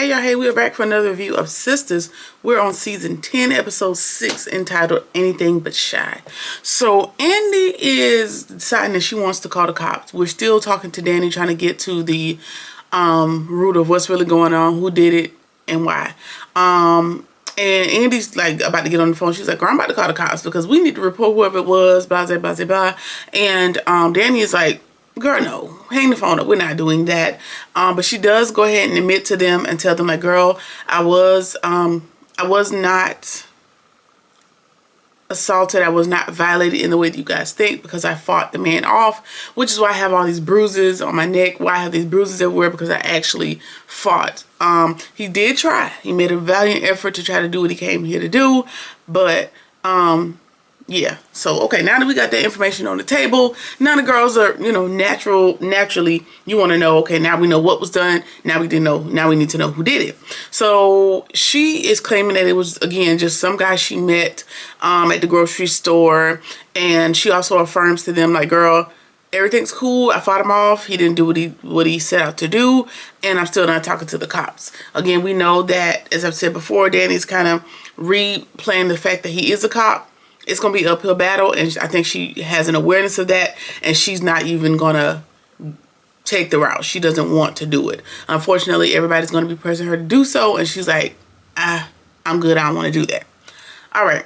Hey, we're back for another review of Sisters. We're on season 10, episode 6, entitled Anything But Shy. So Andy is deciding that she wants to call the cops. We're still talking to Danny, trying to get to the root of what's really going on, who did it, and why. And Andy's like about to get on the phone. She's like, girl, I'm about to call the cops because we need to report whoever it was, blah, blah, blah, blah. And Danny is like, girl, no, hang the phone up. We're not doing that. But she does go ahead and admit to them and tell them, like, girl, I was not assaulted. I was not violated in the way that you guys think because I fought the man off, which is why I have all these bruises on my neck. Why I have these bruises everywhere, because I actually fought. He did try. He made a valiant effort to try to do what he came here to do. But, yeah, so okay, now that we got that information on the table, now the girls are, you know, naturally you want to know, okay, now we know what was done, now we need to know who did it. So she is claiming that it was, again, just some guy she met at the grocery store, and she also affirms to them, like, girl, everything's cool, I fought him off, he didn't do what he set out to do, and I'm still not talking to the cops. Again, we know that, as I've said before, Danny's kind of replaying the fact that he is a cop. It's going to be an uphill battle, and I think she has an awareness of that, and she's not even going to take the route. She doesn't want to do it. Unfortunately, everybody's going to be pressing her to do so, and she's like, I'm good, I don't want to do that. All right.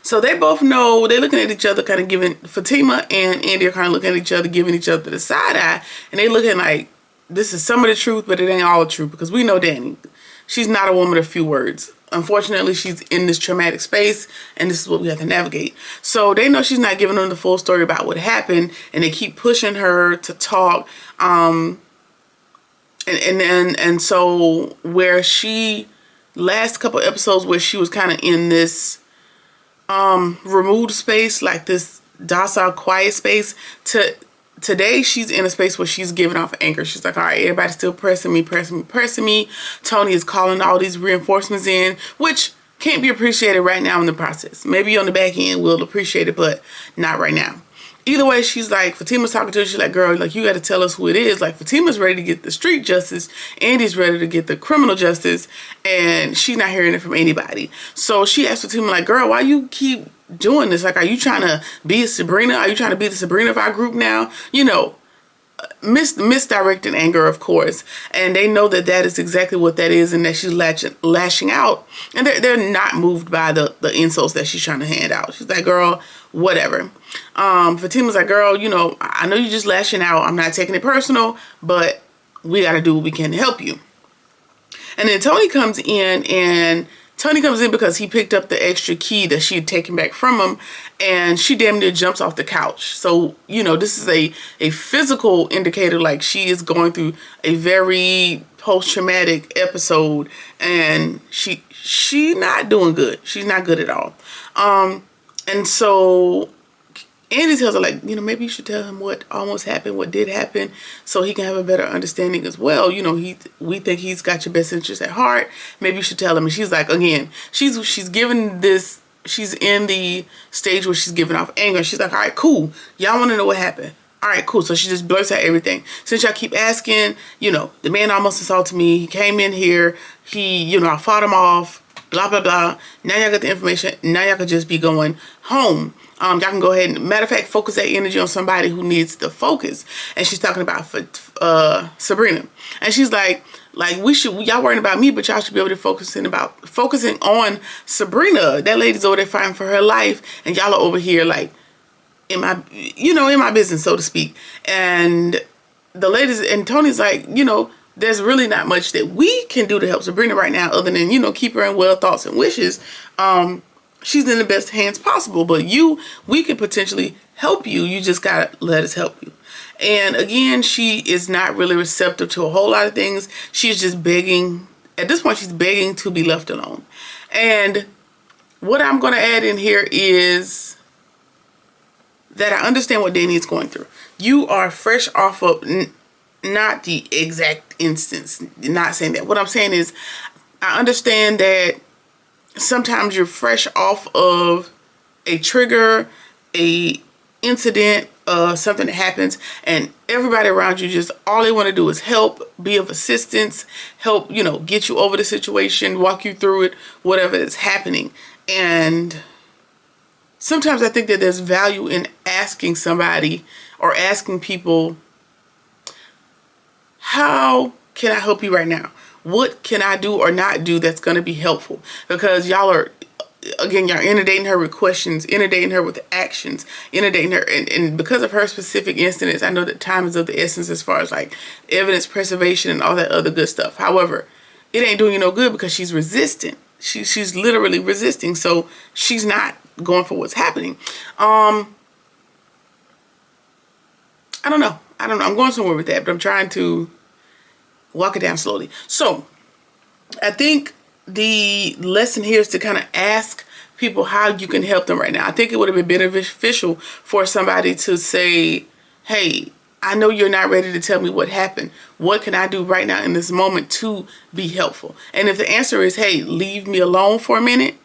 So they both know, they're looking at each other, kind of giving, Fatima and Andy are kind of looking at each other, giving each other the side eye, and they looking like, this is some of the truth, but it ain't all the truth, because we know Danny. She's not a woman of few words. Unfortunately, she's in this traumatic space, and this is what we have to navigate. So they know she's not giving them the full story about what happened, and they keep pushing her to talk. And so where she, last couple episodes where she was kind of in this removed space, like this docile, quiet space, today she's in a space where she's giving off anger. She's like, all right, everybody's still pressing me. Tony is calling all these reinforcements in, which can't be appreciated right now in the process. Maybe on the back end we'll appreciate it, but not right now. Either way, she's like, Fatima's talking to her. She's like, girl, like, you got to tell us who it is. Like, Fatima's ready to get the street justice. Andy's ready to get the criminal justice. And she's not hearing it from anybody. So she asked Fatima, like, girl, why you keep doing this? Like, are you trying to be a Sabrina? Are you trying to be the Sabrina of our group now? You know, misdirected anger, of course. And they know that that is exactly what that is, and that she's lashing out. And they're not moved by the insults that she's trying to hand out. She's like, girl, whatever. Fatima's like, girl, you know, I know you're just lashing out. I'm not taking it personal, but we got to do what we can to help you. And then Tony comes in because he picked up the extra key that she had taken back from him, and she damn near jumps off the couch. So, you know, this is a physical indicator, like she is going through a very post-traumatic episode, and she not doing good. She's not good at all. And so Andy tells her, like, you know, maybe you should tell him what almost happened, what did happen, so he can have a better understanding as well. You know, we think he's got your best interest at heart. Maybe you should tell him. And she's like, again, she's given this, she's in the stage where she's giving off anger. She's like, all right, cool. Y'all want to know what happened? All right, cool. So she just blurts out everything. Since y'all keep asking, you know, the man almost assaulted me. He came in here. You know, I fought him off. Blah, blah, blah. Now y'all got the information. Now y'all can just be going home. Y'all can go ahead and, matter of fact, focus that energy on somebody who needs the focus. And she's talking about Sabrina. And she's like y'all worrying about me, but y'all should be able to focusing on Sabrina. That lady's over there fighting for her life, and y'all are over here like in my business, so to speak. And the ladies, and Tony's like, you know, there's really not much that we can do to help Sabrina right now, other than, you know, keep her in well thoughts and wishes. She's in the best hands possible, but we could potentially help you. You just gotta let us help you. And again, she is not really receptive to a whole lot of things. She's just begging. At this point, she's begging to be left alone. And what I'm going to add in here is that I understand what Danny is going through. You are fresh off of, not the exact instance, not saying that. What I'm saying is, I understand that sometimes you're fresh off of a trigger, a incident, something that happens and everybody around you just all they want to do is help, be of assistance, help, get you over the situation, walk you through it, whatever is happening. And sometimes I think that there's value in asking somebody or asking people, how can I help you right now? What can I do or not do that's going to be helpful? Because y'all are, again, you're inundating her with questions, inundating her with actions, inundating her. And because of her specific incidents, I know that time is of the essence as far as like evidence preservation and all that other good stuff. However, it ain't doing you no good because she's resistant. She's literally resisting. So she's not going for what's happening. I don't know. I'm going somewhere with that, but I'm trying to walk it down slowly. So I think the lesson here is to kind of ask people how you can help them right now. I think it would have been beneficial for somebody to say, hey, I know you're not ready to tell me what happened. What can I do right now in this moment to be helpful? And if the answer is, hey, leave me alone for a minute,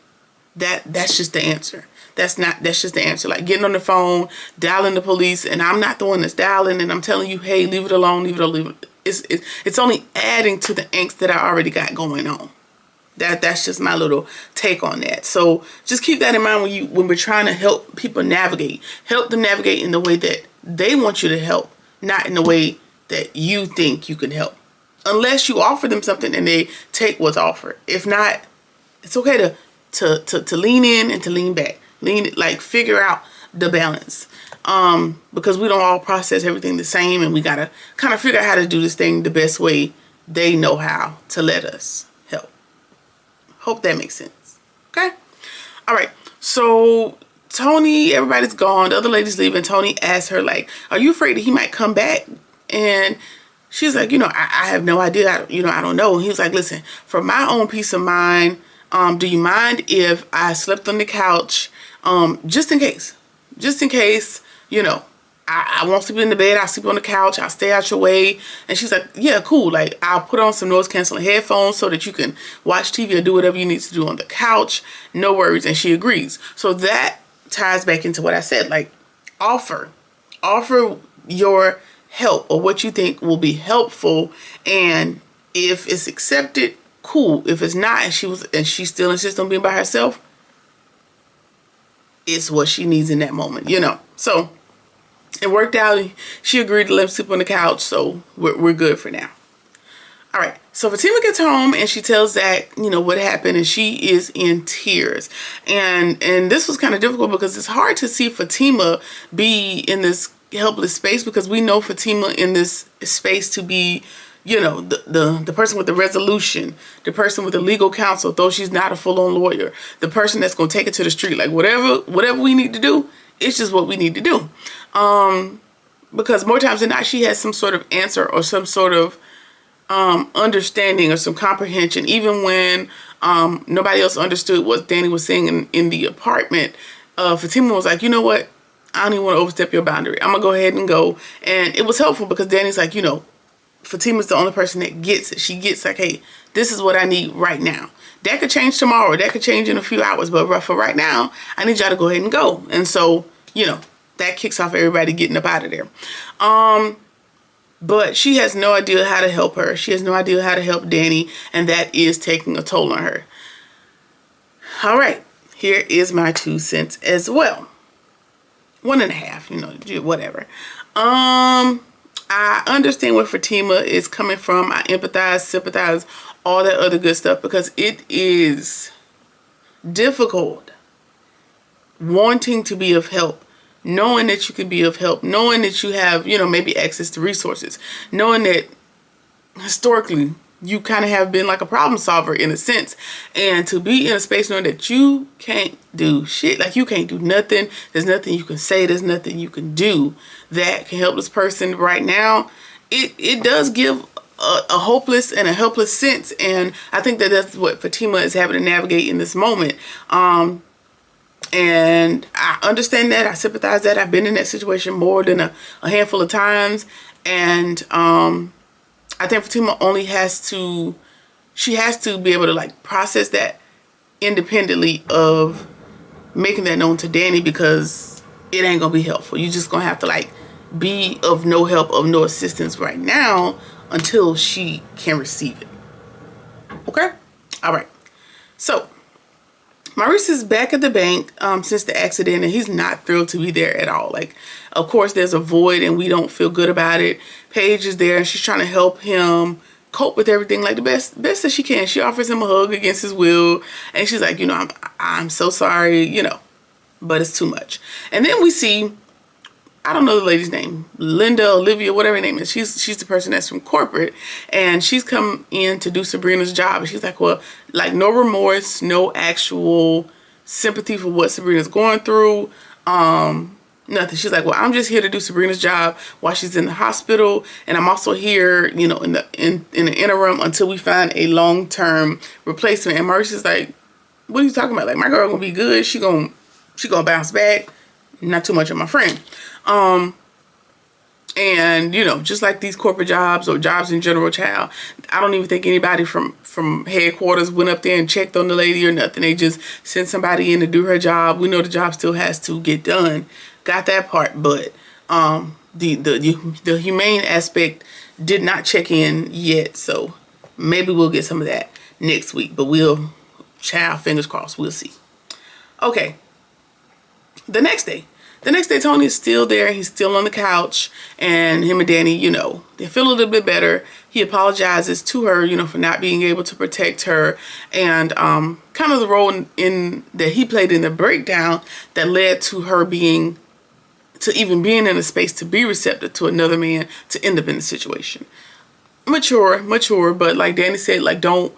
that's just the answer. That's just the answer. Like getting on the phone, dialing the police, and I'm not the one that's dialing, and I'm telling you, hey, leave it alone, leave it alone. It's only adding to the angst that I already got going on. That's just my little take on that. So just keep that in mind when we're trying to help people navigate. Help them navigate in the way that they want you to help, not in the way that you think you can help. Unless you offer them something and they take what's offered. If not, it's okay to lean in and to lean back. Figure out the balance. Because we don't all process everything the same, and we gotta kind of figure out how to do this thing the best way they know how to let us help. Hope that makes sense. Okay? All right. So Tony, everybody's gone. The other lady's leaving. Tony asked her, like, are you afraid that he might come back? And she's like, I have no idea. I don't know. And he was like, listen, for my own peace of mind, do you mind if I slept on the couch? Just in case, I won't sleep in the bed. I'll sleep on the couch. I'll stay out your way. And she's like, yeah, cool. Like, I'll put on some noise canceling headphones so that you can watch TV or do whatever you need to do on the couch. No worries. And she agrees. So that ties back into what I said, like offer your help or what you think will be helpful. And if it's accepted, cool. If it's not, and she still insists on being by herself, it's what she needs in that moment, So it worked out. She agreed to let him sleep on the couch, so we're good for now. All right. So Fatima gets home and she tells Zach, what happened, and she is in tears. And this was kind of difficult because it's hard to see Fatima be in this helpless space, because we know Fatima in this space to be, the person with the resolution, the person with the legal counsel, though she's not a full-on lawyer, the person that's going to take it to the street. Like whatever we need to do, it's just what we need to do. Because more times than not, she has some sort of answer or some sort of understanding or some comprehension. Even when nobody else understood what Danny was saying in the apartment, Fatima was like, you know what? I don't even want to overstep your boundary. I'm going to go ahead and go. And it was helpful because Danny's like, Fatima's the only person that gets it. She gets like, hey, this is what I need right now. That could change tomorrow. That could change in a few hours. But for right now, I need y'all to go ahead and go. And so, that kicks off everybody getting up out of there. But she has no idea how to help her. She has no idea how to help Danny. And that is taking a toll on her. All right. Here is my 2 cents as well. 1.5, whatever. I understand where Fatima is coming from. I empathize, sympathize, all that other good stuff, because it is difficult wanting to be of help, knowing that you can be of help, knowing that you have, maybe access to resources, knowing that historically you kind of have been like a problem solver in a sense, and to be in a space knowing that you can't do shit, like you can't do nothing, there's nothing you can say, there's nothing you can do that can help this person right now, it does give a hopeless and a helpless sense. And I think that that's what Fatima is having to navigate in this moment. And I understand that, I sympathize that, I've been in that situation more than a handful of times. And I think Fatima she has to be able to like process that independently of making that known to Danny, because it ain't gonna be helpful. You just gonna have to like be of no help, of no assistance right now until she can receive it. Okay? All right. So Maurice is back at the bank since the accident, and he's not thrilled to be there at all. Like, of course, there's a void, and we don't feel good about it. Paige is there, and she's trying to help him cope with everything like the best that she can. She offers him a hug against his will, and she's like, I'm so sorry, but it's too much. And then we see, I don't know the lady's name, Linda, Olivia, whatever her name is. She's the person that's from corporate, and she's come in to do Sabrina's job. And she's like, well, like no remorse, no actual sympathy for what Sabrina's going through. Nothing. She's like, well, I'm just here to do Sabrina's job while she's in the hospital, and I'm also here, in the interim until we find a long-term replacement. And Maurice is like, what are you talking about? Like, my girl gonna be good. She gonna bounce back. Not too much of my friend. And just like these corporate jobs or jobs in general, child, I don't even think anybody from headquarters went up there and checked on the lady or nothing. They just sent somebody in to do her job. We know the job still has to get done. Got that part, but the humane aspect did not check in yet. So maybe we'll get some of that next week. But child, fingers crossed, we'll see. Okay. The next day, Tony is still there. He's still on the couch, and him and Danny, they feel a little bit better. He apologizes to her, for not being able to protect her, and kind of the role in that he played in the breakdown that led to her even being in a space to be receptive to another man to end up in the situation. Mature, but like Danny said, like, don't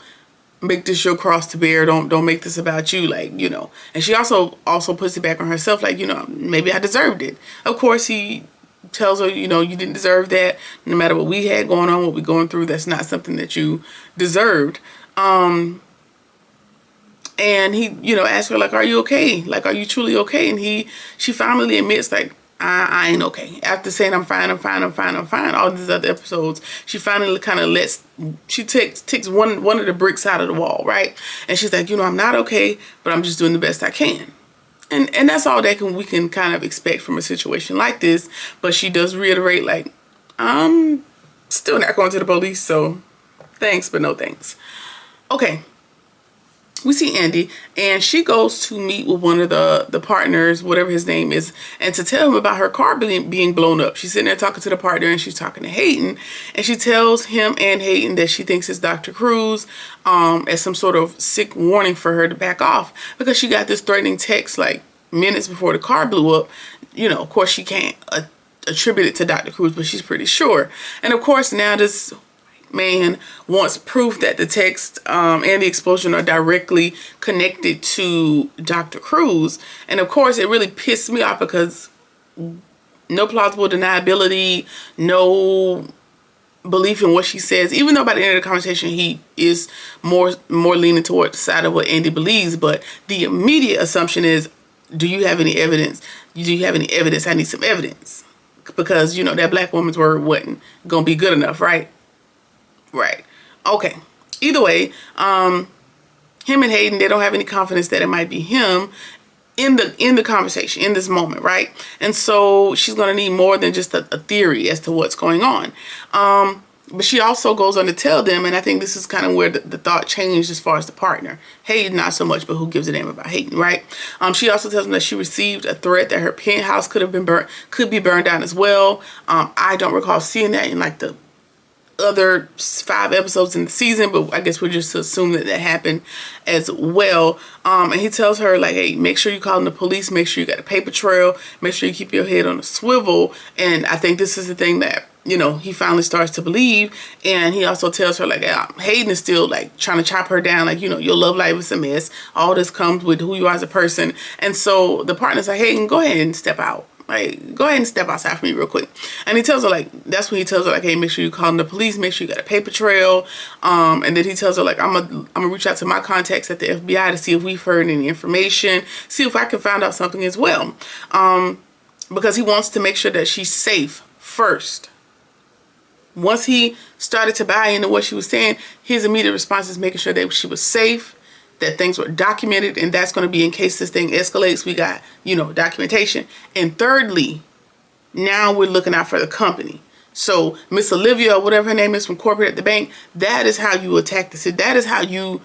make this your cross to bear. Don't make this about you, like, And she also puts it back on herself, like, maybe I deserved it. Of course, he tells her, you didn't deserve that. No matter what we had going on, what we're going through, that's not something that you deserved. And he, asks her, like, are you okay? Like, are you truly okay? And she finally admits, like, I ain't okay. After saying I'm fine, all these other episodes, she finally kind of takes one of the bricks out of the wall, right? And she's like, I'm not okay, but I'm just doing the best I can. And that's all we can kind of expect from a situation like this. But she does reiterate, like, I'm still not going to the police, so thanks, but no thanks. Okay. We see Andy, and she goes to meet with one of the partners, whatever his name is, and to tell him about her car being blown up. She's sitting there talking to the partner, and she's talking to Hayden, and she tells him and Hayden that she thinks it's Dr. Cruz as some sort of sick warning for her to back off, because she got this threatening text like minutes before the car blew up. Of course, she can't attribute it to Dr. Cruz, but she's pretty sure. And of course, now this man wants proof that the text and the explosion are directly connected to Dr. Cruz. And of course, it really pissed me off because no plausible deniability, no belief in what she says, even though by the end of the conversation he is more leaning toward the side of what Andy believes. But the immediate assumption is, do you have any evidence? Do you have any evidence? I need some evidence. Because, that black woman's word wasn't gonna be good enough, right? Right. Okay. Either way, him and Hayden, they don't have any confidence that it might be him in the conversation, in this moment, right? And so she's going to need more than just a theory as to what's going on. But she also goes on to tell them, and I think this is kind of where the thought changed as far as the partner. Hayden, not so much, but who gives a damn about Hayden, right? She also tells them that she received a threat that her penthouse could be burned down as well. I don't recall seeing that in like the other 5 episodes in the season, but I guess we're just to assume that happened as well. And he tells her, like, hey, make sure you call the police, make sure you got a paper trail, make sure you keep your head on a swivel. And I think this is the thing that he finally starts to believe. And he also tells her, like, Hayden is still like trying to chop her down, like, your love life is a mess, all this comes with who you are as a person. And so the partner's like, Hayden, go ahead and step out. Like, go ahead and step outside for me real quick. And he tells her, like, that's when he tells her, like, hey, make sure you call the police, make sure you got a paper trail. And then he tells her, like, I'm gonna reach out to my contacts at the FBI to see if we've heard any information, see if I can find out something as well. Because he wants to make sure that she's safe first. Once he started to buy into what she was saying, his immediate response is making sure that she was safe, that things were documented, and that's going to be in case this thing escalates. We got, documentation. And thirdly, now we're looking out for the company. So Miss Olivia, or whatever her name is, from corporate at the bank, that is how you attack the That is how you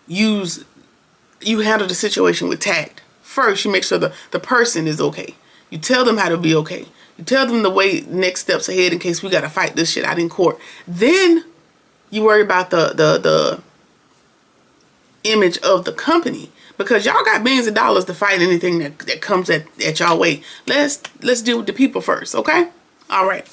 handle the situation with tact. First, you make sure the person is okay. You tell them how to be okay. You tell them the way next steps ahead in case we got to fight this shit out in court. Then you worry about the image of the company, because y'all got billions of dollars to fight anything that comes at y'all way. Let's deal with the people first, okay? All right.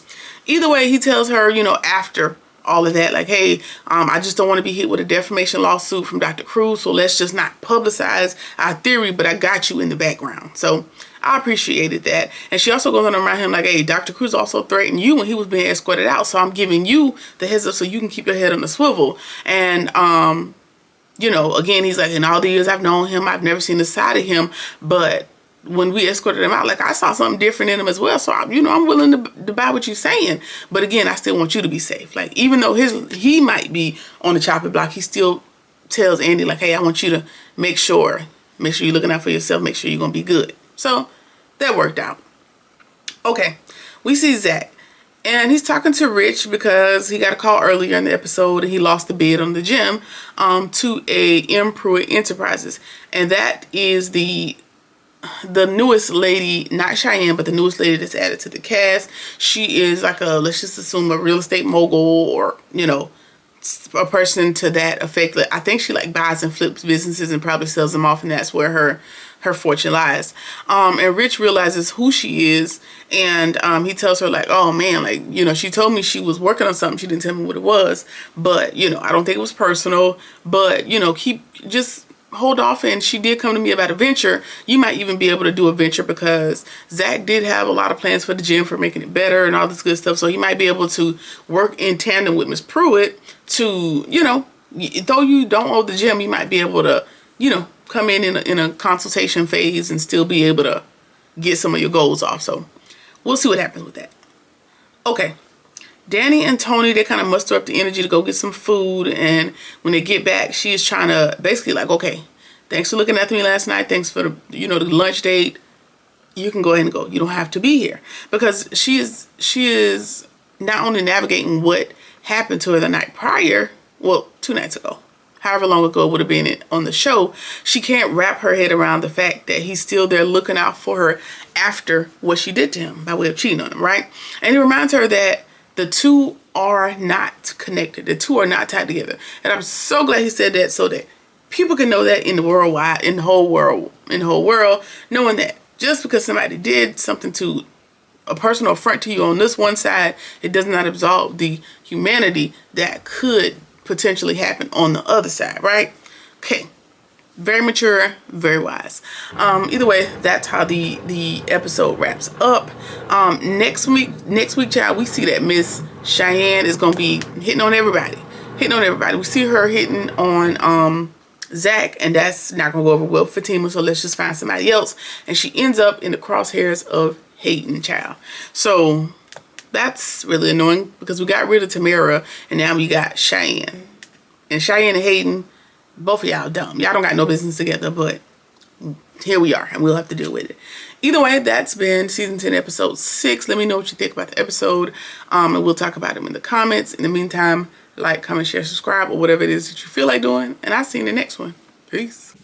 Either way, he tells her, after all of that, like, hey, I just don't want to be hit with a defamation lawsuit from Dr. Cruz, so let's just not publicize our theory, but I got you in the background. So I appreciated that. And she also goes on to remind him, like, hey, Dr. Cruz also threatened you when he was being escorted out, so I'm giving you the heads up so you can keep your head on the swivel. And again, he's like, in all the years I've known him, I've never seen the side of him, but when we escorted him out, like, I saw something different in him as well. So, I'm willing to buy what you're saying. But again, I still want you to be safe. Like, even though he might be on the chopping block, he still tells Andy, like, hey, I want you to make sure you're looking out for yourself. Make sure you're going to be good. So that worked out. Okay. We see Zach. And he's talking to Rich because he got a call earlier in the episode and he lost the bid on the gym to M. Pruitt Enterprises. And that is the newest lady, not Cheyenne, but the newest lady that's added to the cast. She is like let's just assume a real estate mogul, or, a person to that effect. I think she like buys and flips businesses and probably sells them off, and that's where her fortune lies. And Rich realizes who she is, and he tells her, like, oh man, like, she told me she was working on something. She didn't tell me what it was, but, I don't think it was personal, but, just hold off. And she did come to me about a venture. You might even be able to do a venture, because Zach did have a lot of plans for the gym, for making it better and all this good stuff. So he might be able to work in tandem with Miss Pruitt to, though you don't own the gym, you might be able to, come in a consultation phase and still be able to get some of your goals off. So we'll see what happens with that. Okay. Danny and Tony, they kind of muster up the energy to go get some food. And when they get back, she is trying to basically like, okay, thanks for looking after me last night. Thanks for the lunch date. You can go ahead and go. You don't have to be here. Because she is not only navigating what happened to her the night prior, well, 2 nights ago, however long ago it would have been on the show, she can't wrap her head around the fact that he's still there looking out for her after what she did to him by way of cheating on him, right? And it reminds her that the two are not connected. The two are not tied together. And I'm so glad he said that, so that people can know that in the whole world, knowing that just because somebody did something to a personal affront to you on this one side, it does not absolve the humanity that could potentially happen on the other side, right? Okay. Very mature, very wise. Either way, that's how the episode wraps up. Next week, child, we see that Miss Cheyenne is gonna be hitting on everybody. We see her hitting on Zach, and that's not gonna go over well for Fatima. So let's just find somebody else. And she ends up in the crosshairs of Hayden, child. So that's really annoying, because we got rid of Tamara and now we got Cheyenne. And Cheyenne and Hayden, both of y'all dumb. Y'all don't got no business together, but here we are, and we'll have to deal with it. Either way, that's been season 10, episode 6. Let me know what you think about the episode, and we'll talk about them in the comments. In the meantime, like, comment, share, subscribe, or whatever it is that you feel like doing, and I'll see you in the next one. Peace.